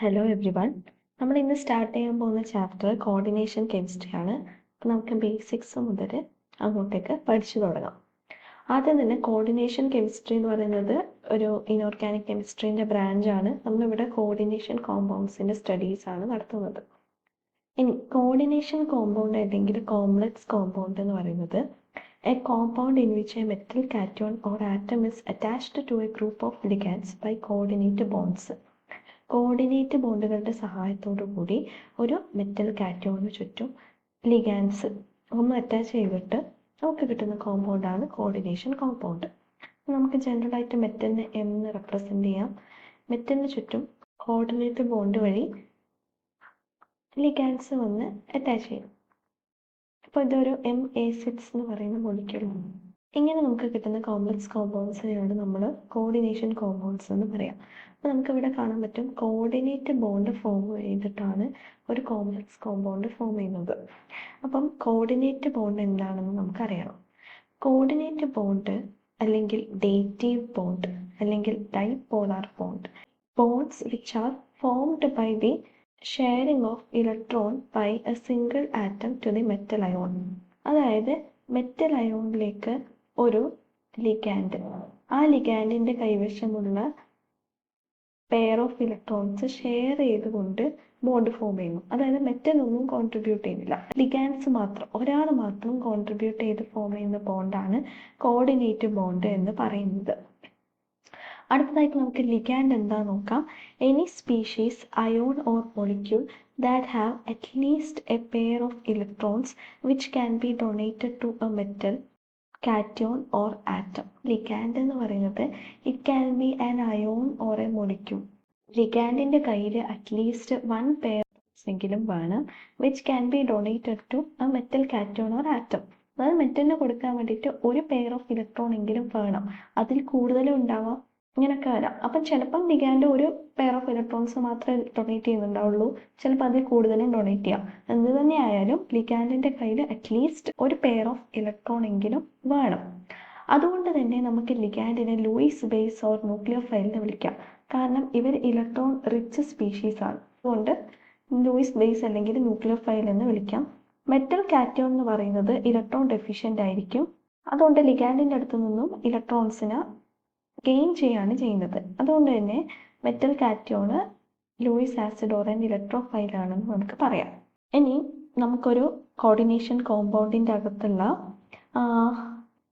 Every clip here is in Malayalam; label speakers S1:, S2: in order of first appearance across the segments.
S1: Hello every one. നമ്മൾ ഇന്ന് സ്റ്റാർട്ട് ചെയ്യാൻ പോകുന്ന ചാപ്റ്റർ കോർഡിനേഷൻ കെമിസ്ട്രി ആണ്. അപ്പോൾ നമുക്ക് ബേസിക്സ് മുതൽ അങ്ങോട്ടേക്ക് പഠിച്ചു തുടങ്ങാം. ആദ്യം തന്നെ കോർഡിനേഷൻ കെമിസ്ട്രി എന്ന് പറയുന്നത് ഒരു ഇനോർഗാനിക് കെമിസ്ട്രീൻ്റെ ബ്രാഞ്ചാണ്. നമ്മളിവിടെ കോർഡിനേഷൻ കോമ്പൗണ്ട്സിൻ്റെ സ്റ്റഡീസ് ആണ് നടത്തുന്നത്. ഇനി കോർഡിനേഷൻ കോമ്പൗണ്ട് അല്ലെങ്കിൽ കോംപ്ലക്സ് കോമ്പൗണ്ട് എന്ന് പറയുന്നത് a compound in which a metal cation or atom is attached to a group of ligands by coordinate bonds. Coordinate ബോണ്ടുകളുടെ സഹായത്തോടു കൂടി ഒരു മെറ്റൽ കാറ്റോണിന് ചുറ്റും ലിഗാൻഡ്സ് ഒന്ന് അറ്റാച്ച് ചെയ്തിട്ട് നമുക്ക് കിട്ടുന്ന കോമ്പൗണ്ടാണ് കോർഡിനേഷൻ കോമ്പൗണ്ട്. നമുക്ക് ജനറലായിട്ട് മെറ്റലിനെ എന്ന് റെപ്രസെൻ്റ് ചെയ്യാം. മെറ്റലിന് ചുറ്റും കോർഡിനേറ്റ് ബോണ്ട് വഴി ലിഗാൻഡ്സ് വന്ന് അറ്റാച്ച് ചെയ്യും. അപ്പോൾ ഇതൊരു MA6 എന്ന് പറയുന്ന മോളിക്യൂളാണ്. ഇങ്ങനെ നമുക്ക് കിട്ടുന്ന കോംപ്ലക്സ് കോമ്പൗണ്ട്സിനെയാണ് നമ്മൾ കോർഡിനേഷൻ കോമ്പൗണ്ട്സ് എന്ന് പറയാം. അപ്പോൾ നമുക്കിവിടെ കാണാൻ പറ്റും കോർഡിനേറ്റ് ബോണ്ട് ഫോം ചെയ്തിട്ടാണ് ഒരു കോംപ്ലക്സ് കോമ്പൗണ്ട് ഫോം ചെയ്യുന്നത്. അപ്പം കോർഡിനേറ്റ് ബോണ്ട് എന്താണെന്ന് നമുക്കറിയണം. കോർഡിനേറ്റ് ബോണ്ട് അല്ലെങ്കിൽ ഡേറ്റീവ് ബോണ്ട് അല്ലെങ്കിൽ dipolar bond, bonds which are formed by the sharing of electron by a single atom to the metal ion. അതായത് മെറ്റൽ അയോണിലേക്ക് ഒരു ലിഗാൻഡ്, ആ ലിഗാൻഡിൻ്റെ കൈവശമുള്ള പെയർ ഓഫ് ഇലക്ട്രോൺസ് ഷെയർ ചെയ്തുകൊണ്ട് ബോണ്ട് ഫോം ചെയ്യുന്നു. അതായത് മെറ്റൽ ഒന്നും കോൺട്രിബ്യൂട്ട് ചെയ്യുന്നില്ല, ലിഗാൻഡ്സ് മാത്രം, ഒരാൾ മാത്രം കോൺട്രിബ്യൂട്ട് ചെയ്ത് ഫോം ചെയ്യുന്ന ബോണ്ടാണ് കോർഡിനേറ്റ് ബോണ്ട് എന്ന് പറയുന്നത്. അടുത്തതായിട്ട് നമുക്ക് ലിഗാൻഡ് എന്താ നോക്കാം. Any species ion or molecule that have at least a pair of electrons which can be donated to a metal cation or atom. Ligand എന്ന് പറയുന്നത് it can be an ion or a molecule. ലിഗാൻഡിൻ്റെ കയ്യിൽ അറ്റ്ലീസ്റ്റ് 1 പെയർ എങ്കിലും വേണം, which can be donated to a metal cation or atom. അതായത് മെറ്റലിന് കൊടുക്കാൻ വേണ്ടിയിട്ട് ഒരു പെയർ ഓഫ് ഇലക്ട്രോൺ എങ്കിലും വേണം, അതിൽ കൂടുതലും ഉണ്ടാവാം, ഇങ്ങനെയൊക്കെ വരാം. അപ്പം ചിലപ്പം ലിഗാൻഡ് ഒരു പെയർ ഓഫ് ഇലക്ട്രോൺസ് മാത്രമേ ഡൊണേറ്റ് ചെയ്യുന്നുണ്ടാവുള്ളൂ, ചിലപ്പോൾ അതിൽ കൂടുതലും ഡൊണേറ്റ് ചെയ്യാം. എന്ത് തന്നെ ആയാലും ലിഗാൻഡിൻ്റെ കയ്യിൽ അറ്റ്ലീസ്റ്റ് ഒരു പെയർ ഓഫ് ഇലക്ട്രോൺ എങ്കിലും വേണം. അതുകൊണ്ട് തന്നെ നമുക്ക് ലിഗാൻഡിനെ ലൂയിസ് ബേസ് ഓർ ന്യൂക്ലിയോഫൈൽ എന്ന് വിളിക്കാം. കാരണം ഇവർ ഇലക്ട്രോൺ റിച്ച് സ്പീഷീസ് ആണ്. അതുകൊണ്ട് ലൂയിസ് ബേസ് അല്ലെങ്കിൽ ന്യൂക്ലിയോഫൈൽ എന്ന് വിളിക്കാം. മെറ്റൽ കാറ്റോൺ എന്ന് പറയുന്നത് ഇലക്ട്രോൺ ഡെഫിഷ്യൻ്റ് ആയിരിക്കും. അതുകൊണ്ട് ലിഗാൻഡിൻ്റെ അടുത്ത് നിന്നും ഇലക്ട്രോൺസിനെ ഗെയിൻ ചെയ്യാണ് ചെയ്യുന്നത്. അതുകൊണ്ട് തന്നെ metal cation Lewis acid or electrophile ആണെന്ന് നമുക്ക് പറയാം. ഇനി നമുക്കൊരു കോർഡിനേഷൻ കോമ്പൗണ്ടിൻ്റെ അകത്തുള്ള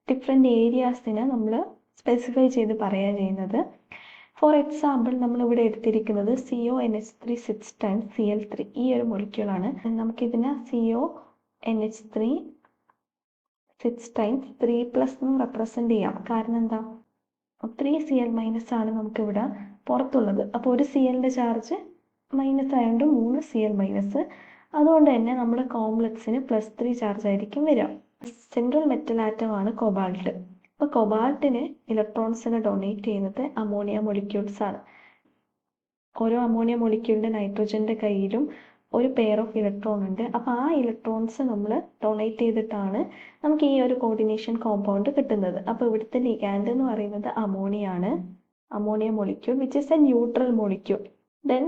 S1: ഡിഫറെൻ്റ് ഏരിയാസിനെ നമ്മൾ സ്പെസിഫൈ ചെയ്ത് പറയുക ചെയ്യുന്നത്. ഫോർ എക്സാമ്പിൾ നമ്മളിവിടെ എടുത്തിരിക്കുന്നത് CONH3 6 times Cl3 ഈ ഒരു മോളിക്യൂളാണ്. നമുക്കിതിനെ CONH3 6 times 3+ എന്ന് റെപ്രസെൻ്റ് ചെയ്യാം. കാരണം എന്താ, 3Cl- ആണ് നമുക്കിവിടെ പുറത്തുള്ളത്. അപ്പോൾ ഒരു Clൻ്റെ ചാർജ് മൈനസ് ആയതുകൊണ്ട് 3Cl-. അതുകൊണ്ട് തന്നെ നമ്മുടെ കോംപ്ലക്സിന് +3 ചാർജ് ആയിരിക്കും വരിക. സെൻട്രൽ മെറ്റൽ ആറ്റമാണ് കൊബാൾട്ട്. അപ്പോൾ കൊബാൾട്ടിന് ഇലക്ട്രോൺസിനെ ഡൊണേറ്റ് ചെയ്യുന്നത് അമോണിയ മോളിക്യൂൾസ് ആണ്. ഓരോ അമോണിയ മോളിക്യൂളിൻ്റെ നൈട്രജൻ്റെ കയ്യിലും ഒരു പെയർ ഓഫ് ഇലക്ട്രോൺ ഉണ്ട്. അപ്പോൾ ആ ഇലക്ട്രോൺസ് നമ്മൾ ഡൊണേറ്റ് ചെയ്തിട്ടാണ് നമുക്ക് ഈ ഒരു കോർഡിനേഷൻ കോമ്പൗണ്ട് കിട്ടുന്നത്. അപ്പോൾ ഇവിടുത്തെ ലിഗാൻഡ് എന്ന് പറയുന്നത് അമോണിയാണ്, ammonia molecule which is a neutral molecule. Then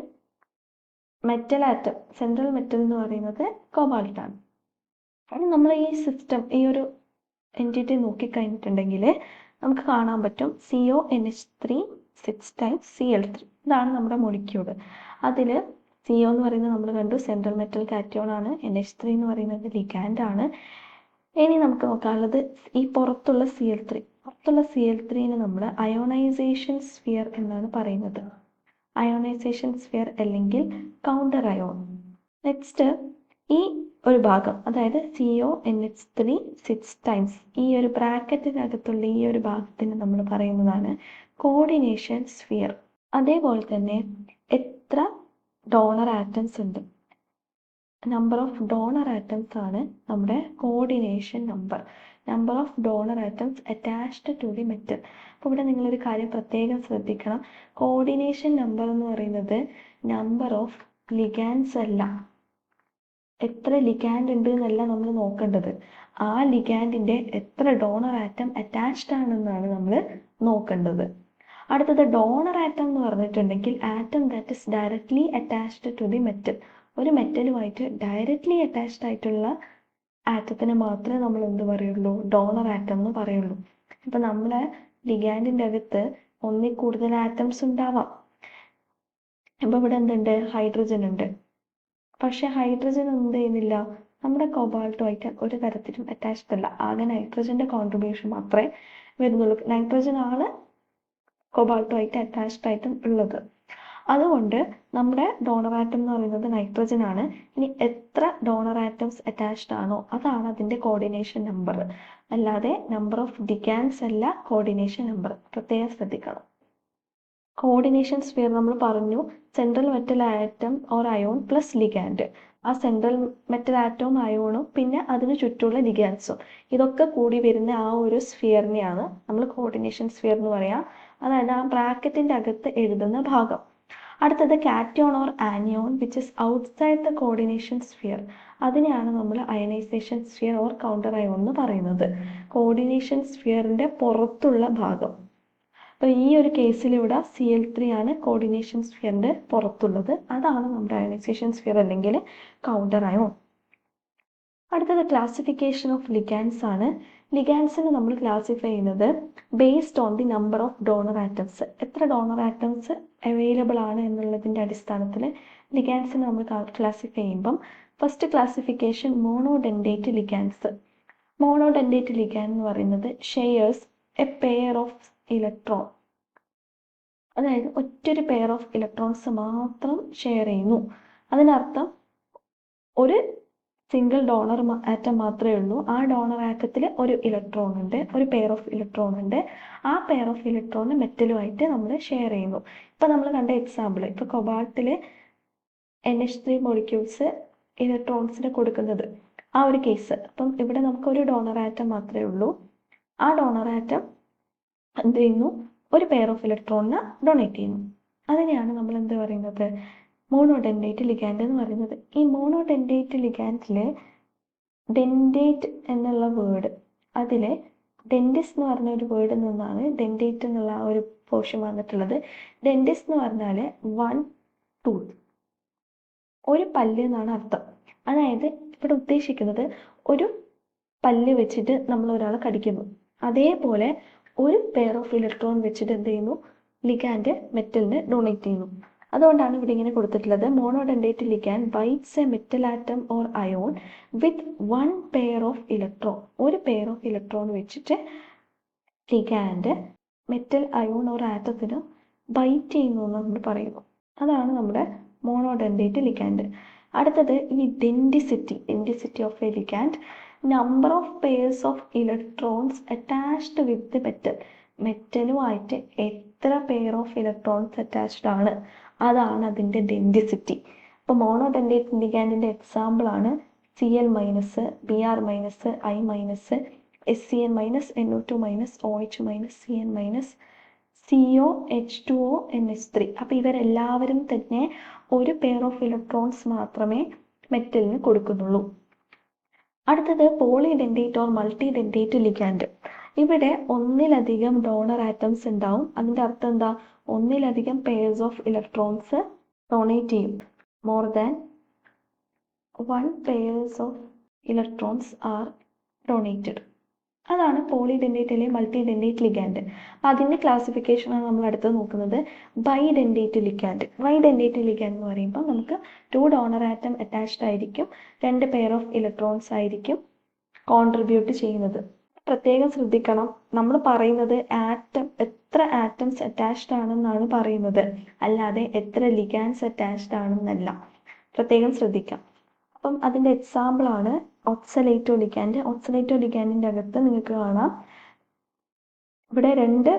S1: metal atom, central metal എന്ന് പറയുന്നത് കൊബാൾട്ടാണ്. അപ്പോൾ നമ്മൾ ഈ സിസ്റ്റം, ഈ ഒരു എൻറ്റിറ്റി നോക്കിക്കഴിഞ്ഞിട്ടുണ്ടെങ്കിൽ നമുക്ക് കാണാൻ പറ്റും CONH3 6 times Cl3 ഇതാണ് നമ്മുടെ മോളിക്യൂൾ. അതിൽ CO എന്ന് പറയുന്നത് നമ്മൾ കണ്ടു സെൻട്രൽ മെറ്റൽ കാറ്റോൺ ആണ്, NH3 എന്ന് പറയുന്നത് ലിഗാൻഡ് ആണ്. ഇനി നമുക്ക് നോക്കാനുള്ളത് ഈ പുറത്തുള്ള Cl3നെ നമ്മൾ അയോണൈസേഷൻ സ്ഫിയർ എന്നാണ് പറയുന്നത്. അയോണൈസേഷൻ സ്ഫിയർ അല്ലെങ്കിൽ കൗണ്ടർ അയോൺ. നെക്സ്റ്റ് ഈ ഒരു ഭാഗം, അതായത് CONH3 6 times ഈ ഒരു ബ്രാക്കറ്റിനകത്തുള്ള ഈ ഒരു ഭാഗത്തിന് നമ്മൾ പറയുന്നതാണ് കോർഡിനേഷൻ സ്ഫിയർ. അതേപോലെ തന്നെ എത്ര ഡോണർ ആറ്റംസ് ഉണ്ട്, നമ്പർ ഓഫ് ഡോണർ ആറ്റംസ് ആണ് നമ്മുടെ coordination number of donor atoms attached to the metal. അപ്പോൾ ഇവിടെ നിങ്ങളൊരു കാര്യം പ്രത്യേകം ശ്രദ്ധിക്കണം. കോർഡിനേഷൻ നമ്പർ എന്ന് പറയുന്നത് നമ്പർ ഓഫ് ലിഗാൻഡ്സ് അല്ല, എത്ര ലിഗാൻഡ് ഉണ്ട് എന്നല്ല നമ്മൾ നോക്കേണ്ടത്, ആ ലിഗാൻഡിൻ്റെ എത്ര ഡോണർ ആറ്റം അറ്റാച്ച്ഡ് ആണെന്നാണ് നമ്മൾ നോക്കേണ്ടത്. അടുത്തത് ഡോണർ ആറ്റം എന്ന് പറഞ്ഞിട്ടുണ്ടെങ്കിൽ atom that is directly attached to the metal. ഒരു മെറ്റലുമായിട്ട് ഡയറക്ട്ലി അറ്റാച്ച്ഡ് ആയിട്ടുള്ള ആറ്റത്തിന് മാത്രമേ നമ്മൾ എന്ത് പറയുള്ളൂ, ഡോണർ ആറ്റം എന്ന് പറയുള്ളൂ. ഇപ്പം നമ്മുടെ ലിഗാൻഡിൻ്റെ അകത്ത് ഒന്നിൽ കൂടുതൽ ആറ്റംസ് ഉണ്ടാവാം. ഇപ്പം ഇവിടെ എന്തുണ്ട്, ഹൈഡ്രജൻ ഉണ്ട്. പക്ഷെ ഹൈഡ്രജൻ എന്ത് ചെയ്യുന്നില്ല, നമ്മുടെ കൊബാൾട്ടുമായിട്ട് ഒരു തരത്തിലും അറ്റാച്ച്ഡ് അല്ല. ആകെ നൈട്രജൻ്റെ കോൺട്രിബ്യൂഷൻ മാത്രമേ വരുന്നുള്ളൂ. നൈട്രജൻ ആണ് കൊബാൾട്ടുമായിട്ട് അറ്റാച്ച്ഡ് ആയിട്ടും ഉള്ളത്. അതുകൊണ്ട് നമ്മുടെ ഡോണർ ആറ്റം എന്ന് പറയുന്നത് നൈട്രജൻ ആണ്. ഇനി എത്ര ഡോണർ ആറ്റംസ് അറ്റാച്ച്ഡ് ആണോ അതാണ് അതിൻ്റെ കോർഡിനേഷൻ നമ്പർ, അല്ലാതെ നമ്പർ ഓഫ് ലിഗാൻഡ്സ് അല്ല കോർഡിനേഷൻ നമ്പർ. പ്രത്യേകം ശ്രദ്ധിക്കണം. കോർഡിനേഷൻ സ്ഫിയർ നമ്മൾ പറഞ്ഞു, central metal atom or ion plus ligand. ആ സെൻട്രൽ മെറ്റൽ ആറ്റവും അയോണും പിന്നെ അതിന് ചുറ്റുമുള്ള ലിഗാൻസും ഇതൊക്കെ കൂടി വരുന്ന ആ ഒരു സ്ഫിയറിനെയാണ് നമ്മൾ കോർഡിനേഷൻ സ്ഫിയർ എന്ന് പറയാം. അതായത് ആ ബ്രാക്കറ്റിൻ്റെ അകത്ത് എഴുതുന്ന ഭാഗം. അടുത്തത് cation or anion which is outside the coordination sphere. അതിനെയാണ് നമ്മൾ ionisation sphere or counter ion എന്ന് പറയുന്നത്. കോർഡിനേഷൻ സ്ഫിയറിൻ്റെ പുറത്തുള്ള ഭാഗം. അപ്പോൾ ഈ ഒരു കേസിൽ ഇവിടെ Cl3 ആണ് കോർഡിനേഷൻ സ്ഫിയറിൻ്റെ പുറത്തുള്ളത്. അതാണ് നമ്മുടെ അയനൈസേഷൻ സ്ഫിയർ അല്ലെങ്കിൽ കൗണ്ടർ അയോൺ. അടുത്തത് ക്ലാസിഫിക്കേഷൻ ഓഫ് ലിഗാൻഡ്സ് ആണ്. ലിഗാൻഡ്സിനെ നമ്മൾ ക്ലാസിഫൈ ചെയ്യുന്നത് based on the number of donor atoms. എത്ര ഡോണർ ആറ്റംസ് അവൈലബിൾ ആണ് എന്നുള്ളതിൻ്റെ അടിസ്ഥാനത്തിൽ ലിഗാൻഡ്സിനെ നമ്മൾ ക്ലാസിഫൈ ചെയ്യുമ്പം ഫസ്റ്റ് ക്ലാസിഫിക്കേഷൻ മോണോഡെൻഡേറ്റ് ലിഗാൻഡ്സ്. മോണോഡെൻഡേറ്റ് ലിഗാൻഡ് എന്ന് പറയുന്നത് shares A pair of electron. അതായത് ഒറ്റൊരു പെയർ ഓഫ് ഇലക്ട്രോൺസ് മാത്രം ഷെയർ ചെയ്യുന്നു. അതിനർത്ഥം ഒരു സിംഗിൾ ഡോണർ ആറ്റം മാത്രമേ ഉള്ളൂ. ആ ഡോണർ ആറ്റത്തിൽ ഒരു ഇലക്ട്രോൺ ഉണ്ട്, ഒരു പെയർ ഓഫ് ഇലക്ട്രോൺ ഉണ്ട്. ആ പെയർ ഓഫ് ഇലക്ട്രോൺ മെറ്റലുമായിട്ട് നമ്മൾ ഷെയർ ചെയ്യുന്നു. ഇപ്പം നമ്മൾ കണ്ട എക്സാമ്പിൾ, ഇപ്പോൾ കൊബാൾട്ടിൽ NH3 മോളിക്യൂൾസ് ഇലക്ട്രോൺസിന് കൊടുക്കുന്നത് ആ ഒരു കേസ്. അപ്പം ഇവിടെ നമുക്ക് ഒരു ഡോണർ ആറ്റം മാത്രമേ ഉള്ളൂ. ആ ഡോണർ ആറ്റം എന്ത് ചെയ്യുന്നു, ഒരു പെയർ ഓഫ് ഇലക്ട്രോണിന് ഡൊണേറ്റ് ചെയ്യുന്നു. അതിനെയാണ് നമ്മൾ എന്ത് പറയുന്നത്, മോണോഡെൻഡേറ്റ് ലിഗാൻഡ് എന്ന് പറയുന്നത്. ഈ മോണോഡെൻഡേറ്റ് ലിഗാൻഡിൽ ഡെൻഡേറ്റ് എന്നുള്ള വേർഡ്, അതിൽ ഡെൻഡിസ് എന്ന് പറഞ്ഞ ഒരു വേർഡിൽ നിന്നാണ് ഡെൻഡേറ്റ് എന്നുള്ള ആ ഒരു പോർഷൻ വന്നിട്ടുള്ളത്. ഡെൻഡിസ് എന്ന് പറഞ്ഞാൽ 1 ടൂത്ത്, ഒരു പല്ല് എന്നാണ് അർത്ഥം. അതായത് ഇവിടെ ഉദ്ദേശിക്കുന്നത് ഒരു പല്ല് വെച്ചിട്ട് നമ്മൾ ഒരാളെ കടിക്കുന്നു. അതേപോലെ ഒരു പെയർ ഓഫ് ഇലക്ട്രോൺ വെച്ചിട്ട് എന്ത് ചെയ്യുന്നു, ലിഗാൻഡ് മെറ്റലിന് ഡൊണേറ്റ് ചെയ്യുന്നു. അതുകൊണ്ടാണ് ഇവിടെ ഇങ്ങനെ കൊടുത്തിട്ടുള്ളത്, monodentate ligand bites a metal atom or ion with 1 pair of electron. ഒരു പെയർ ഓഫ് ഇലക്ട്രോൺ വെച്ചിട്ട് ലിഗാൻഡ് മെറ്റൽ അയോൺ ഓർ ആറ്റത്തിന് ബൈറ്റ് ചെയ്യുന്നു എന്ന് നമ്മൾ പറയുന്നു. അതാണ് നമ്മുടെ മോണോഡെൻഡേറ്റ് ലിഗാൻഡ്. അടുത്തത് ഈ denticity of a ligand, number of pairs of electrons attached with the metal. മെറ്റലുമായിട്ട് എത്ര പെയർ ഓഫ് ഇലക്ട്രോൺസ് അറ്റാച്ച്ഡ് ആണ്, അതാണ് അതിൻ്റെ ഡെൻഡിസിറ്റി. ഇപ്പോൾ മോണോഡെൻഡേറ്റ് ലിഗാൻഡിൻ്റെ എക്സാമ്പിളാണ് Cl-, Br-, I-, SCN-, NO2-, OH-, CN-, CO, H2O, NH3. അപ്പോൾ ഇവരെല്ലാവരും തന്നെ ഒരു പെയർ ഓഫ് ഇലക്ട്രോൺസ് മാത്രമേ മെറ്റലിന് കൊടുക്കുന്നുള്ളൂ. അടുത്തത് പോളിഡെൻഡേറ്റ് ഓർ മൾട്ടിഡെൻഡേറ്റ് ലിഗാൻഡ്. ഇവിടെ ഒന്നിലധികം ഡോണർ ആറ്റംസ് ഉണ്ടാവും. അതിൻ്റെ അർത്ഥം എന്താ, ഒന്നിലധികം പെയർസ് ഓഫ് ഇലക്ട്രോൺസ് ഡൊണേറ്റ് ചെയ്യും. More than 1 pairs of electrons are donated. അതാണ് പോളിഡെൻഡേറ്റ് അല്ലെങ്കിൽ മൾട്ടിഡെൻഡേറ്റ് ലിഗാൻഡ്. അതിൻ്റെ ക്ലാസിഫിക്കേഷനാണ് നമ്മൾ അടുത്ത് നോക്കുന്നത്, ബൈഡെൻഡേറ്റ് ലിഗാൻഡ്. ബൈഡെൻഡേറ്റ് ലിഗാൻഡ് എന്ന് പറയുമ്പോൾ നമുക്ക് 2 ഡോണർ ആറ്റം അറ്റാച്ച്ഡ് ആയിരിക്കും, 2 പെയർ ഓഫ് ഇലക്ട്രോൺസ് ആയിരിക്കും കോൺട്രിബ്യൂട്ട് ചെയ്യുന്നത്. പ്രത്യേകം ശ്രദ്ധിക്കണം, നമ്മൾ പറയുന്നത് എത്ര ആറ്റംസ് അറ്റാച്ച്ഡ് ആണെന്നാണ് പറയുന്നത്, അല്ലാതെ എത്ര ലിഗാൻഡ്സ് അറ്റാച്ച്ഡ് ആണെന്നല്ല. പ്രത്യേകം ശ്രദ്ധിക്കാം. അപ്പം അതിൻ്റെ എക്സാമ്പിളാണ് ഓക്സലേറ്റോ ലിഗാൻഡ്. ഓക്സലേറ്റോ ലിഗാൻഡിൻ്റെ അകത്ത് നിങ്ങൾക്ക് കാണാം, ഇവിടെ 2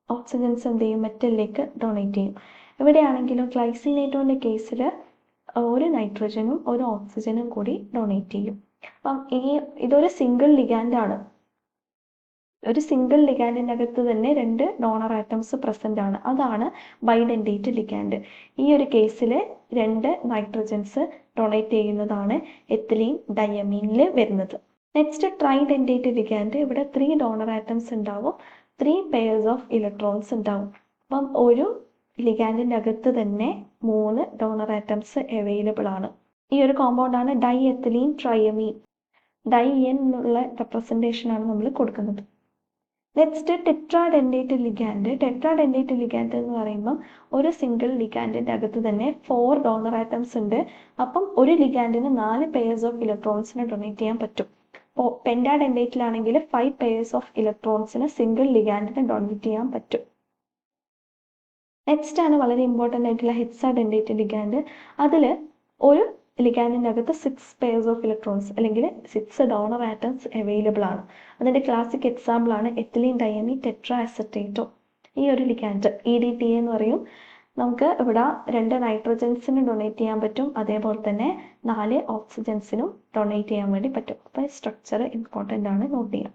S1: ഓക്സിജൻസ് എന്ത് ചെയ്യും, മെറ്റലിലേക്ക് ഡൊണേറ്റ് ചെയ്യും. ഇവിടെയാണെങ്കിലും ഗ്ലൈസിനേറ്റോൻ്റെ കേസിൽ ഒരു നൈട്രജനും ഒരു ഓക്സിജനും കൂടി ഡൊണേറ്റ് ചെയ്യും. അപ്പം ഇതൊരു സിംഗിൾ ലിഗാൻഡാണ്. ഒരു സിംഗിൾ ലിഗാൻഡിൻ്റെ അകത്ത് തന്നെ 2 ഡോണർ ആറ്റംസ് പ്രസൻ്റ് ആണ്. അതാണ് ബൈഡെൻഡേറ്റ് ലിഗാൻഡ്. ഈ ഒരു കേസിൽ 2 നൈട്രജൻസ് ഡൊണേറ്റ് ചെയ്യുന്നതാണ് എത്തിലീൻ ഡയമീനിൽ വരുന്നത്. Next tridentate ligand. ഇവിടെ 3 ഡോണർ ആറ്റംസ് ഉണ്ടാവും. 3 pairs of electrons ഉണ്ടാവും. അപ്പം ഒരു ലിഗാൻഡിൻ്റെ അകത്ത് തന്നെ 3 ഡോണർ ആറ്റംസ് അവൈലബിൾ ആണ്. ഈ ഒരു കോമ്പൗണ്ടാണ് ഡൈഎത്തിലീൻ ട്രയമീൻ. ഡൈഎൻ എന്നുള്ള റെപ്രസെൻറ്റേഷനാണ് നമ്മൾ കൊടുക്കുന്നത്. Next tetradentate ligand. Tetradentate ligand എന്ന് പറയുമ്പം ഒരു സിംഗിൾ ലിഗാൻഡിൻ്റെ അകത്ത് തന്നെ 4 ഡോണർ ആറ്റംസ് ഉണ്ട്. അപ്പം ഒരു ലിഗാൻഡിന് 4 പെയർസ് ഓഫ് ഇലക്ട്രോൺസിനെ ഡൊണേറ്റ് ചെയ്യാൻ പറ്റും. ഇപ്പോൾ പെൻഡാഡെൻഡേറ്റിലാണെങ്കിൽ 5 പെയർസ് ഓഫ് ഇലക്ട്രോൺസിന് സിംഗിൾ ലിഗാൻഡിന് ഡൊണേറ്റ് ചെയ്യാൻ പറ്റും. നെക്സ്റ്റ് ആണ് വളരെ ഇമ്പോർട്ടൻ്റ് ആയിട്ടുള്ള ഹെക്സാഡെൻഡേറ്റ് ലിഗാൻഡ്. അതിൽ ഒരു ലിഗാൻഡിൻ്റെ അകത്ത് 6 പെയർസ് ഓഫ് ഇലക്ട്രോൺസ് അല്ലെങ്കിൽ 6 ഡോണർ ആറ്റംസ് അവൈലബിൾ ആണ്. അതിൻ്റെ ക്ലാസിക് എക്സാമ്പിൾ ആണ് എത്തിലീൻ ഡയമീൻ ടെട്രാ അസറ്റേറ്റോ. ഈ ഒരു ലിഗാൻഡ് EDTA എന്ന് പറയും. നമുക്ക് ഇവിടെ 2 നൈട്രജൻസിന് ഡൊണേറ്റ് ചെയ്യാൻ പറ്റും, അതേപോലെ തന്നെ 4 ഓക്സിജൻസിനും ഡൊണേറ്റ് ചെയ്യാൻ വേണ്ടി പറ്റും. അപ്പോൾ സ്ട്രക്ചർ ഇമ്പോർട്ടൻ്റ് ആണ്, നോട്ട് ചെയ്യാം.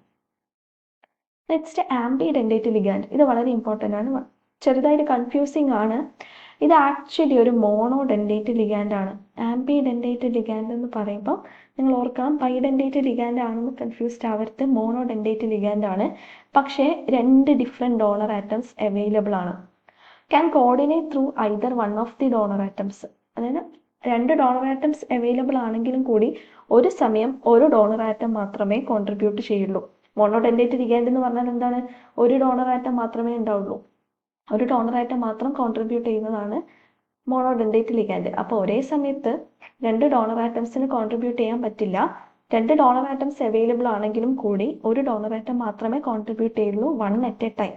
S1: Next ambidentate ligand. ഇത് വളരെ ഇമ്പോർട്ടൻ്റ് ആണ്, ചെറുതായിട്ട് കൺഫ്യൂസിങ് ആണ്. ഇത് ആക്ച്വലി ഒരു മോണോഡെൻഡേറ്റ് ലിഗാൻഡ് ആണ്. ആംബിഡെൻഡേറ്റ് ലിഗാൻഡ് എന്ന് പറയുമ്പോൾ നിങ്ങൾ ഓർക്കണം, ബൈഡെൻഡേറ്റ് ലിഗാൻഡ് ആണെന്ന് കൺഫ്യൂസ്ഡ് ആവരുത്. മോണോഡെൻഡേറ്റ് ലിഗാൻഡ് ആണ്, പക്ഷേ 2 ഡിഫറെൻറ്റ് ഡോണർ ആറ്റംസ് അവൈലബിൾ ആണ്. Can coordinate through either one of the donor atoms. അതായത് 2 ഡോണർ ആറ്റംസ് അവൈലബിൾ ആണെങ്കിലും കൂടി ഒരു സമയം ഒരു ഡോണർ ആറ്റം മാത്രമേ കോൺട്രിബ്യൂട്ട് ചെയ്യുള്ളൂ. മോണോഡെൻഡേറ്റ് ലിഗാൻഡ് എന്ന് പറഞ്ഞാൽ എന്താണ്? ഒരു ഡോണർ ആറ്റം മാത്രമേ ഉണ്ടാവുള്ളൂ. ഒരു ഡോണർ ആറ്റം മാത്രം കോൺട്രിബ്യൂട്ട് ചെയ്യുന്നതാണ് മോണോഡെൻഡേറ്റ് ലിഗാൻഡ്. അപ്പോൾ ഒരേ സമയത്ത് 2 ഡോണർ ആറ്റംസിന് കോൺട്രിബ്യൂട്ട് ചെയ്യാൻ പറ്റില്ല. 2 ഡോണർ ആറ്റംസ് അവൈലബിൾ ആണെങ്കിലും കൂടി ഒരു ഡോണർ ആറ്റം മാത്രമേ കോൺട്രിബ്യൂട്ട് ചെയ്യുള്ളൂ, വൺ അറ്റ് എ ടൈം.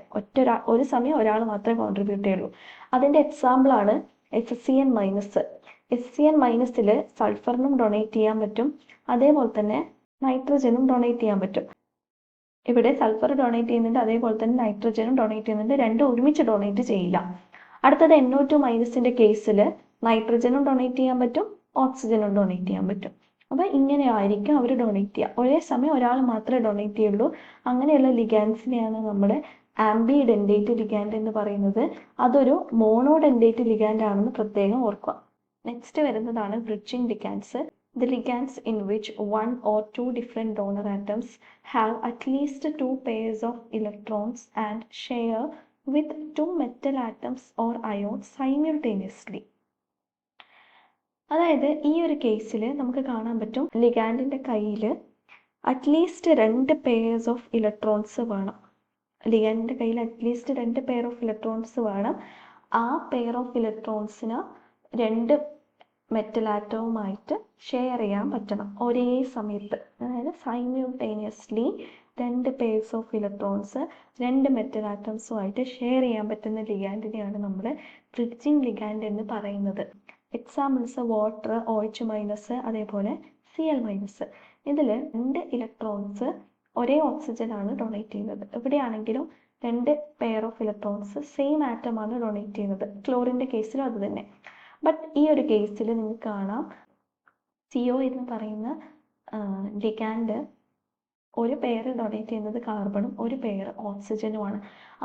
S1: ഒരു സമയം ഒരാൾ മാത്രമേ കോൺട്രിബ്യൂട്ട് ചെയ്യുള്ളൂ. അതിൻ്റെ എക്സാമ്പിളാണ് SCN-. SCN-ൽ സൾഫറിനും ഡൊണേറ്റ് ചെയ്യാൻ പറ്റും, അതേപോലെ തന്നെ നൈട്രജനും ഡൊണേറ്റ് ചെയ്യാൻ പറ്റും. ഇവിടെ സൾഫർ ഡൊണേറ്റ് ചെയ്യുന്നുണ്ട്, അതേപോലെ തന്നെ നൈട്രജനും ഡൊണേറ്റ് ചെയ്യുന്നുണ്ട്. രണ്ടും ഒരുമിച്ച് ഡൊണേറ്റ് ചെയ്യില്ല. അടുത്തത് NO2- കേസിൽ നൈട്രജനും ഡൊണേറ്റ് ചെയ്യാൻ പറ്റും, ഓക്സിജനും ഡൊണേറ്റ് ചെയ്യാൻ പറ്റും. അപ്പോൾ ഇങ്ങനെ ആയിരിക്കും അവർ ഡൊണേറ്റ് ചെയ്യുക. ഒരേ സമയം ഒരാൾ മാത്രമേ ഡൊണേറ്റ് ചെയ്യുള്ളൂ. അങ്ങനെയുള്ള ലിഗാൻഡ്സിനെയാണ് നമ്മൾ ആംബിഡെൻഡേറ്റ് ലിഗാൻഡ് എന്ന് പറയുന്നത്. അതൊരു മോണോഡെൻഡേറ്റ് ലിഗാൻഡ് ആണെന്ന് പ്രത്യേകം ഓർക്കുക. നെക്സ്റ്റ് വരുന്നതാണ് bridging ലിഗാൻഡ്സ്. The ligands in which 1 or 2 different donor atoms have at least 2 pairs of electrons and share with 2 metal atoms or ions simultaneously. അതായത് ഈ ഒരു കേസിൽ നമുക്ക് കാണാൻ പറ്റും, ലിഗാൻഡിൻ്റെ കയ്യിൽ അറ്റ്ലീസ്റ്റ് 2 പെയർസ് ഓഫ് ഇലക്ട്രോൺസ് വേണം. ലിഗാൻഡിൻ്റെ കയ്യിൽ അറ്റ്ലീസ്റ്റ് 2 പെയർ ഓഫ് ഇലക്ട്രോൺസ് വേണം. ആ പെയർ ഓഫ് ഇലക്ട്രോൺസിന് 2 മെറ്റൽ ആറ്റവുമായിട്ട് ഷെയർ ചെയ്യാൻ പറ്റണം ഒരേ സമയത്ത്. അതായത് simultaneously 2 pairs of electrons 2 metal ആറ്റംസുമായിട്ട് ഷെയർ ചെയ്യാൻ പറ്റുന്ന ലിഗാൻഡിനെയാണ് നമ്മൾ ബ്രിഡ്ജിങ് ലിഗാൻഡ് എന്ന് പറയുന്നത്. എക്സാമ്പിൾസ് വാട്ടർ, OH-, അതേപോലെ Cl-. ഇതിൽ 2 ഇലക്ട്രോൺസ് ഒരേ ഓക്സിജനാണ് ഡൊണേറ്റ് ചെയ്യുന്നത്. എവിടെയാണെങ്കിലും 2 പെയർ ഓഫ് ഇലക്ട്രോൺസ് സെയിം ആറ്റമാണ് ഡൊണേറ്റ് ചെയ്യുന്നത്. ക്ലോറിൻ്റെ കേസിലും അത് തന്നെ. ബട്ട് ഈ ഒരു കേസിൽ നിങ്ങൾക്ക് കാണാം, CO എന്ന് പറയുന്ന ലിഗാൻഡ് ഒരു പെയർ ഡൊണേറ്റ് ചെയ്യുന്നത് കാർബണും ഒരു പെയർ ഓക്സിജനുമാണ്.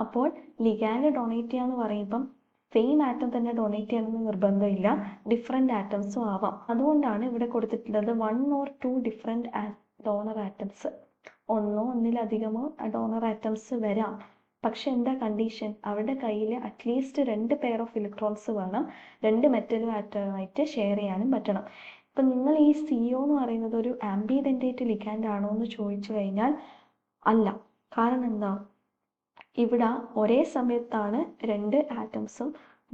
S1: അപ്പോൾ ലിഗാൻഡ് ഡൊണേറ്റ് ചെയ്യാന്ന് പറയുമ്പം സെയിം ആറ്റം തന്നെ ഡൊണേറ്റ് ചെയ്യണമെന്ന് നിർബന്ധമില്ല, ഡിഫറെൻറ്റ് ആറ്റംസും ആവാം. അതുകൊണ്ടാണ് ഇവിടെ കൊടുത്തിട്ടുള്ളത് 1 or 2 ഡിഫറെൻറ്റ് ഡോണർ ആറ്റംസ്. ഒന്നോ ഒന്നിലധികമോ ഡോണർ ആറ്റംസ് വരാം. പക്ഷെ എന്താ കണ്ടീഷൻ? അവരുടെ കയ്യിൽ അറ്റ്ലീസ്റ്റ് 2 പെയർ ഓഫ് ഇലക്ട്രോൺസ് വേണം, 2 മെറ്റൽ ആറ്റമായിട്ട് ഷെയർ ചെയ്യാനും പറ്റണം. ഇപ്പം നിങ്ങൾ ഈ CO എന്ന് പറയുന്നത് ഒരു ആംബിഡെൻഡേറ്റ് ലിഗാൻഡ് ആണോ എന്ന് ചോദിച്ചു കഴിഞ്ഞാൽ അല്ല. കാരണം എന്താ? ഇവിടെ ഒരേ സമയത്താണ് 2 ആറ്റംസും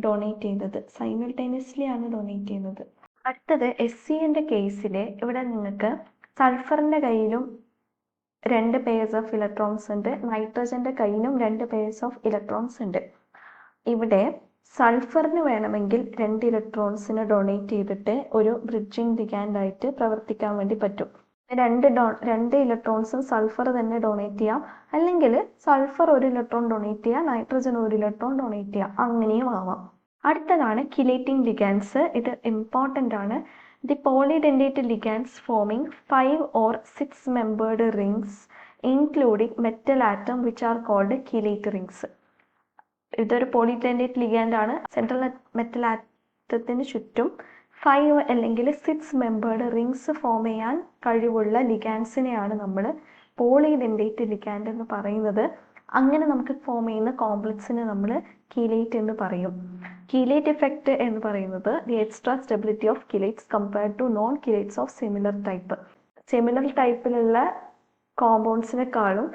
S1: ഡൊണേറ്റ് ചെയ്യുന്നത്, സൈമിൾട്ടേനിയസ്ലി ആണ് ഡൊണേറ്റ് ചെയ്യുന്നത്. അടുത്തത് SCN കേസിൽ ഇവിടെ നിങ്ങൾക്ക് സൾഫറിൻ്റെ കയ്യിലും 2 പെയർസ് ഓഫ് ഇലക്ട്രോൺസ് ഉണ്ട്, നൈട്രജൻ്റെ കയ്യിലും 2 പെയർസ് ഓഫ് ഇലക്ട്രോൺസ് ഉണ്ട്. ഇവിടെ സൾഫറിന് വേണമെങ്കിൽ 2 ഇലക്ട്രോൺസിന് ഡൊണേറ്റ് ചെയ്തിട്ട് ഒരു ബ്രിഡ്ജിങ് ലിഗാൻഡായിട്ട് പ്രവർത്തിക്കാൻ വേണ്ടി പറ്റും. 2 ഇലക്ട്രോൺസും സൾഫർ തന്നെ ഡൊണേറ്റ് ചെയ്യാം, അല്ലെങ്കിൽ സൾഫർ 1 ഇലക്ട്രോൺ ഡൊണേറ്റ് ചെയ്യാം, നൈട്രജൻ 1 ഇലക്ട്രോൺ ഡൊണേറ്റ് ചെയ്യാം, അങ്ങനെയും ആവാം. അടുത്തതാണ് കിലേറ്റിംഗ് ലിഗാൻഡ്സ്. ഇത് ഇമ്പോർട്ടൻ്റ് ആണ്. The polydendate ligands forming 5 or 6 membered rings including metal atom which are called chelate rings. ഇതൊരു പോളിഡെൻഡേറ്റ് ലിഗാൻഡ് ആണ്. സെൻട്രൽ മെറ്റൽ ആറ്റത്തിന് ചുറ്റും 5 അല്ലെങ്കിൽ 6 മെമ്പേർഡ് റിങ്സ് ഫോം ചെയ്യാൻ കഴിവുള്ള ലിഗാൻഡ്സിനെയാണ് നമ്മൾ പോളിഡെൻഡേറ്റ് ലിഗാൻഡ് എന്ന് പറയുന്നത്. അങ്ങനെ നമുക്ക് ഫോം ചെയ്യുന്ന കോംപ്ലക്സിനെ നമ്മൾ കീലേറ്റ് എന്ന് പറയും. കീലേറ്റ് ഇഫക്റ്റ് എന്ന് പറയുന്നത് the extra stability of chelates compared to non chelates of similar type. Similar ടൈപ്പിലുള്ള കോമ്പൗണ്ട്സിനെക്കാളും,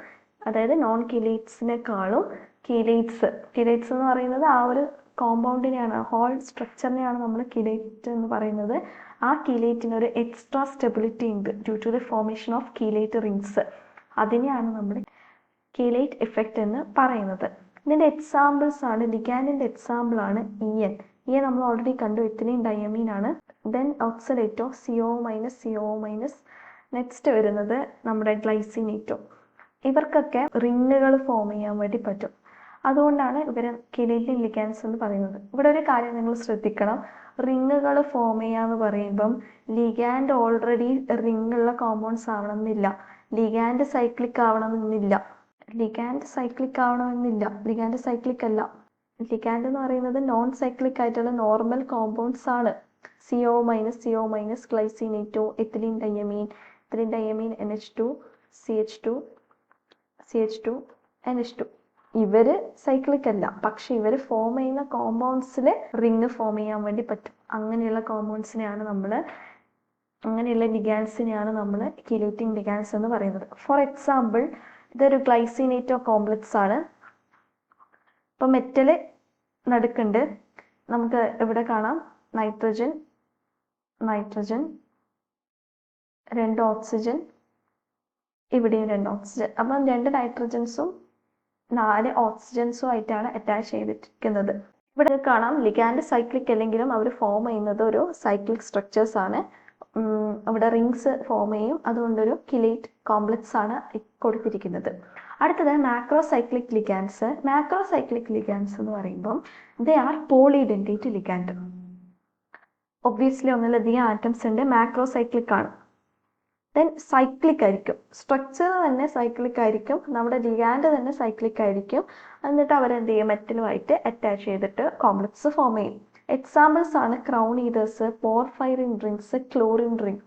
S1: അതായത് നോൺ കീലേറ്റ്സിനെക്കാളും കീലേറ്റ്സ് എന്ന് പറയുന്നത് ആ ഒരു കോമ്പൗണ്ടിനെയാണ്, ഹോൾ സ്ട്രക്ചറിനെയാണ് നമ്മൾ കീലേറ്റ് എന്ന് പറയുന്നത്. ആ കീലേറ്റിന് ഒരു എക്സ്ട്രാ സ്റ്റെബിലിറ്റി ഉണ്ട് due to the formation of chelate rings. അതിനെയാണ് നമ്മൾ കീലേറ്റ് ഇഫക്റ്റ് എന്ന് പറയുന്നത്. ഇതിൻ്റെ എക്സാമ്പിൾസ് ആണ്, ലിഗാൻഡിൻ്റെ എക്സാമ്പിൾ ആണ് EN. നമ്മൾ ഓൾറെഡി കണ്ടു, എത്തിലീൻ ഡയമീൻ ആണ്. Then oxalato CO-. നെക്സ്റ്റ് വരുന്നത് നമ്മുടെ ഗ്ലൈസിനേറ്റോ. ഇവർക്കൊക്കെ റിങ്ങുകൾ ഫോം ചെയ്യാൻ വേണ്ടി പറ്റും. അതുകൊണ്ടാണ് ഇവരെ കീലേറ്റിംഗ് ലിഗാൻഡ്സ് എന്ന് പറയുന്നത്. ഇവിടെ ഒരു കാര്യം നിങ്ങൾ ശ്രദ്ധിക്കണം, റിങ്ങുകൾ ഫോം ചെയ്യാന്ന് പറയുമ്പം ലിഗാൻഡ് ഓൾറെഡി റിങ്ങുള്ള കോമ്പൗണ്ട്സ് ആവണമെന്നില്ല, ലിഗാൻഡ് സൈക്ലിക് ആവണമെന്നില്ല. ലിഗാൻഡ് സൈക്ലിക് അല്ല. ലിഗാൻഡ് എന്ന് പറയുന്നത് നോൺ സൈക്ലിക് ആയിട്ടുള്ള നോർമൽ കോമ്പൗണ്ട്സ് ആണ്. CO-, glycinato, ethylene diamine, NH2, CH2, NH2. ഇവര് സൈക്ലിക് അല്ല, പക്ഷെ ഇവർ ഫോം ചെയ്യുന്ന കോമ്പൗണ്ട്സിൽ റിങ് ഫോം ചെയ്യാൻ വേണ്ടി പറ്റും. അങ്ങനെയുള്ള ലിഗാൻഡ്സിനെയാണ് നമ്മൾ കീലേറ്റിംഗ് ലിഗാൻഡ്സ് എന്ന് പറയുന്നത്. ഫോർ എക്സാമ്പിൾ, ഇതൊരു ഗ്ലൈസിനേറ്റോ കോംപ്ലക്സ് ആണ്. ഇപ്പം മെറ്റല് നടുക്കുണ്ട്, നമുക്ക് ഇവിടെ കാണാം നൈട്രജൻ, 2 ഓക്സിജൻ, ഇവിടെയും 2 ഓക്സിജൻ. അപ്പം 2 നൈട്രജൻസും 4 ഓക്സിജൻസും ആയിട്ടാണ് അറ്റാച്ച് ചെയ്തിരിക്കുന്നത്. ഇവിടെ കാണാം ലിഗാൻഡ് സൈക്ലിക് അല്ലെങ്കിലും അവർ ഫോം ചെയ്യുന്നത് ഒരു സൈക്ലിക് സ്ട്രക്ചേഴ്സ് ആണ്. അവിടെ റിങ്സ് ഫോം ചെയ്യും, അതുകൊണ്ടൊരു കീലേറ്റ് കോംപ്ലക്സ് ആണ് കൊടുത്തിരിക്കുന്നത്. അടുത്തത് മാക്രോസൈക്ലിക് ലിഗാൻഡ്സ്. എന്ന് പറയുമ്പം they are polydentate ligand. Obviously ഒന്നിലധികം ആറ്റംസ് ഉണ്ട്, മാക്രോസൈക്ലിക് ആണ്. ദെൻ സൈക്ലിക് ആയിരിക്കും, സ്ട്രക്ചർ തന്നെ സൈക്ലിക് ആയിരിക്കും, നമ്മുടെ ലിഗാൻഡ് തന്നെ സൈക്ലിക് ആയിരിക്കും. എന്നിട്ട് അവരെന്ത് ചെയ്യും, മെറ്റലുമായിട്ട് അറ്റാച്ച് ചെയ്തിട്ട് കോംപ്ലക്സ് ഫോം ചെയ്യും. എക്സാമ്പിൾസ് ആണ് crown ethers, porphyrin rings, chlorin ring.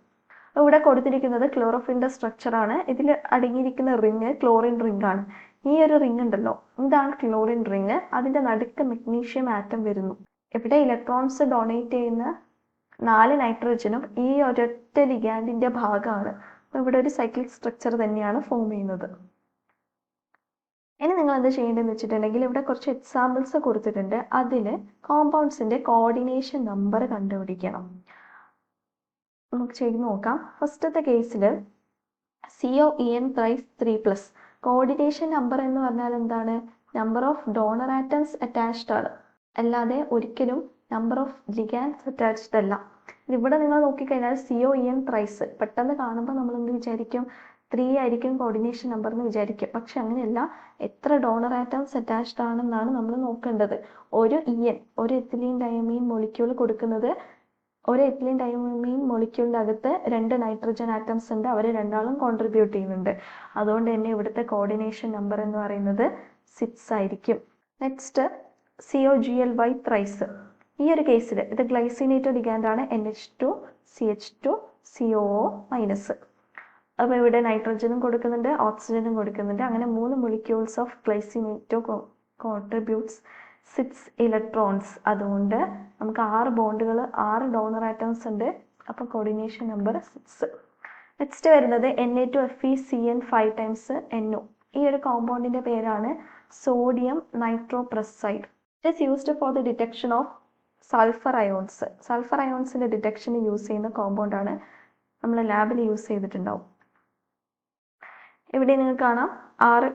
S1: ഇവിടെ കൊടുത്തിരിക്കുന്നത് ക്ലോറോഫിലിന്റെ സ്ട്രക്ചർ ആണ്. ഇതിൽ അടങ്ങിയിരിക്കുന്ന റിങ് ക്ലോറിൻ റിംഗ് ആണ്. ഈ ഒരു റിംഗ് ഉണ്ടല്ലോ, ഇതാണ് ക്ലോറിൻ റിംഗ്. അതിന്റെ നടുക്ക് മെഗ്നീഷ്യം ആറ്റം വരുന്നു. ഇവിടെ ഇലക്ട്രോൺസ് ഡൊണേറ്റ് ചെയ്യുന്ന 4 നൈട്രജനും ഈ ഒരൊറ്റ ലിഗാൻഡിന്റെ ഭാഗമാണ്. അപ്പോൾ ഇവിടെ ഒരു സൈക്ലിക് സ്ട്രക്ചർ തന്നെയാണ് ഫോം ചെയ്യുന്നത്. ഇനി നിങ്ങൾ എന്ത് ചെയ്യേണ്ടതെന്ന് വെച്ചിട്ടുണ്ടെങ്കിൽ, ഇവിടെ കുറച്ച് എക്സാമ്പിൾസ് കൊടുത്തിട്ടുണ്ട്. അതിൽ കോമ്പൗണ്ട്സിന്റെ കോർഡിനേഷൻ നമ്പർ കണ്ടുപിടിക്കണം. നമുക്ക് ചെയ്ത് നോക്കാം. ഫസ്റ്റത്തെ കേസിൽ COEN thrice 3+. കോർഡിനേഷൻ നമ്പർ എന്ന് പറഞ്ഞാൽ എന്താണ്? Number of donor atoms attached ആണ്, അല്ലാതെ ഒരിക്കലും നമ്പർ ഓഫ് ലിഗാൻഡ്സ് അറ്റാച്ച്ഡ് അല്ല. ഇവിടെ നിങ്ങൾ നോക്കിക്കഴിഞ്ഞാൽ COEN thrice പെട്ടെന്ന് കാണുമ്പോൾ നമ്മൾ എന്ത് വിചാരിക്കും, 3 ആയിരിക്കും കോർഡിനേഷൻ നമ്പർ എന്ന് വിചാരിക്കും. പക്ഷെ അങ്ങനെയല്ല, എത്ര ഡോണർ ആറ്റംസ് അറ്റാച്ച്ഡ് ആണെന്നാണ് നമ്മൾ നോക്കേണ്ടത്. ഒരു എത്തിലീൻ ഡയമീൻ മൊളിക്യൂൾ കൊടുക്കുന്നത്, ഒരു എത്തിലീൻ ഡയമീൻ മൊളിക്യൂളിൻ്റെ അകത്ത് 2 നൈട്രജൻ ആറ്റംസ് ഉണ്ട്, അവർ രണ്ടാളും കോൺട്രിബ്യൂട്ട് ചെയ്യുന്നുണ്ട്. അതുകൊണ്ട് തന്നെ ഇവിടുത്തെ കോർഡിനേഷൻ നമ്പർ എന്ന് പറയുന്നത് 6 ആയിരിക്കും. Next COGLY thrice. ഈ ഒരു കേസിൽ ഇത് ഗ്ലൈസിനേറ്റോ ലിഗാൻഡ് ആണ്, NH2, CH2, COO-. അപ്പോൾ ഇവിടെ നൈട്രജനും കൊടുക്കുന്നുണ്ട്, ഓക്സിജനും കൊടുക്കുന്നുണ്ട്. അങ്ങനെ 3 molecules ഓഫ് ഗ്ലൈസിനേറ്റോ കോൺട്രിബ്യൂട്ട്സ് 6 ഇലക്ട്രോൺസ്. അതുകൊണ്ട് നമുക്ക് 6 ബോണ്ടുകൾ, 6 ഡോണർ ആറ്റംസ് ഉണ്ട്. അപ്പോൾ കോർഡിനേഷൻ നമ്പർ 6. നെക്സ്റ്റ് വരുന്നത് Na2FeCN 5 times NO. ഈ ഒരു കോമ്പൗണ്ടിന്റെ പേരാണ് sodium nitroprusside. It is used for the detection of sulphur ions. Sulphur അയോൺസിന്റെ ഡിറ്റക്ഷന് യൂസ് ചെയ്യുന്ന കോമ്പൗണ്ടാണ്, നമ്മൾ ലാബിൽ യൂസ് ചെയ്തിട്ടുണ്ടാവും. ഇവിടെ നിങ്ങൾക്ക് കാണാം 6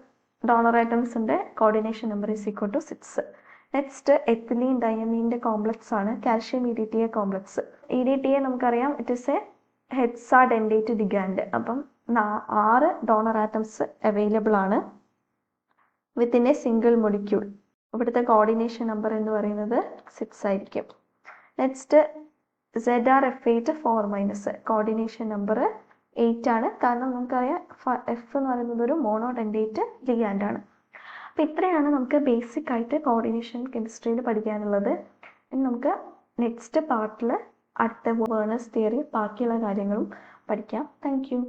S1: ഡോണർ ആറ്റംസ് ഉണ്ട്, coordination number is equal to 6. Next ethylene ഡയമീൻ്റെ കോംപ്ലക്സ് ആണ് കാൽഷ്യം EDTA കോംപ്ലക്സ്. EDTA നമുക്കറിയാം, it is a hexadentate ligand. അപ്പം 6 ഡോണർ ആറ്റംസ് അവൈലബിൾ ആണ് വിത്തിൻ എ സിംഗിൾ മൊളിക്യൂൾ. ഇവിടുത്തെ കോർഡിനേഷൻ നമ്പർ എന്ന് പറയുന്നത് 6 ആയിരിക്കും. നെക്സ്റ്റ് ZrF8 4-, കോർഡിനേഷൻ നമ്പർ 8 ആണ്. കാരണം നമുക്കറിയാം F എന്ന് പറയുന്നത് ഒരു മോണോഡെൻഡേറ്റ് ലിഗാൻഡ് ആണ്. അപ്പോൾ ഇത്രയാണ് നമുക്ക് ബേസിക് ആയിട്ട് കോർഡിനേഷൻ കെമിസ്ട്രിയിൽ പഠിക്കാനുള്ളത്. ഇനി നമുക്ക് നെക്സ്റ്റ് പാർട്ടിൽ അടുത്ത വേർണേഴ്സ് തിയറി ബാക്കിയുള്ള കാര്യങ്ങളും പഠിക്കാം. Thank you.